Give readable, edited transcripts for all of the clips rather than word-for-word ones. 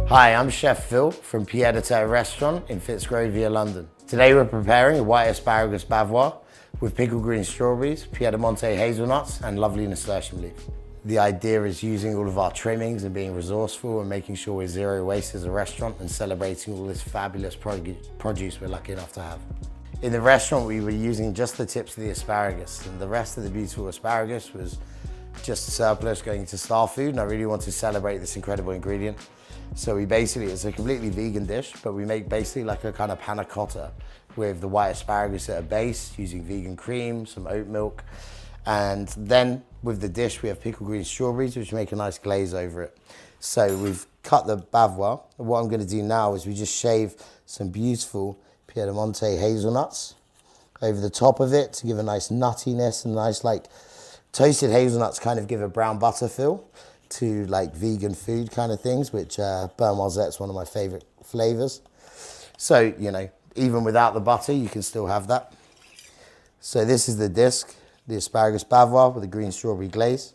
Hi, I'm Chef Phil from Terre restaurant in Fitzrovia, London. Today we're preparing a white asparagus Bavoise with pickled green strawberries, Piedmonte hazelnuts and lovely nasturtium leaf. The idea is using all of our trimmings and being resourceful and making sure we're zero waste as a restaurant and celebrating all this fabulous produce we're lucky enough to have. In the restaurant we were using just the tips of the asparagus, and the rest of the beautiful asparagus was just surplus going to star food, and I really want to celebrate this incredible ingredient. So it's a completely vegan dish, but we make basically like a kind of panna cotta with the white asparagus at a base, using vegan cream, some oat milk. And then with the dish, we have pickled green strawberries, which make a nice glaze over it. So we've cut the Bavoise. What I'm gonna do now is we just shave some beautiful Piedmonte hazelnuts over the top of it to give a nice nuttiness and nice like toasted hazelnuts kind of give a brown butter feel to like vegan food kind of things, which beurre noisette's one of my favorite flavors. So, you know, even without the butter, you can still have that. So this is the disc, the asparagus Bavoise with the green strawberry glaze.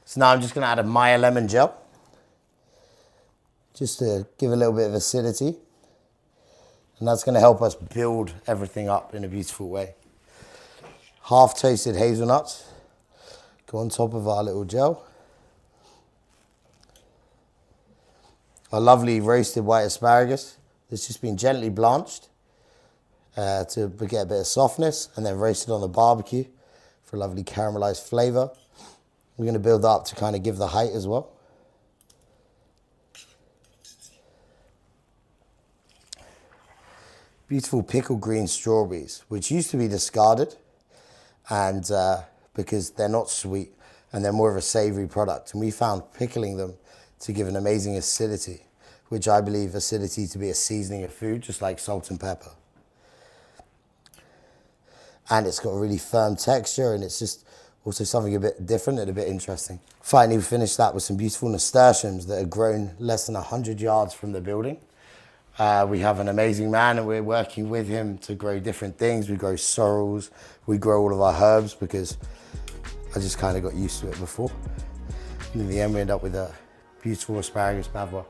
So now I'm just gonna add a Maya lemon gel, just to give a little bit of acidity. And that's gonna help us build everything up in a beautiful way. Half toasted hazelnuts go on top of our little gel. Our lovely roasted white asparagus that's just been gently blanched to get a bit of softness, and then roasted on the barbecue for a lovely caramelized flavor. We're gonna build that up to kind of give the height as well. Beautiful pickled green strawberries, which used to be discarded, and because they're not sweet and they're more of a savory product. And we found pickling them to give an amazing acidity, which I believe acidity to be a seasoning of food, just like salt and pepper. And it's got a really firm texture, and it's just also something a bit different and a bit interesting. Finally, we finished that with some beautiful nasturtiums that are grown less than 100 yards from the building. We have an amazing man, and we're working with him to grow different things. We grow sorrels, we grow all of our herbs because I just kind of got used to it before. And in the end, we end up with a beautiful asparagus Bavoise.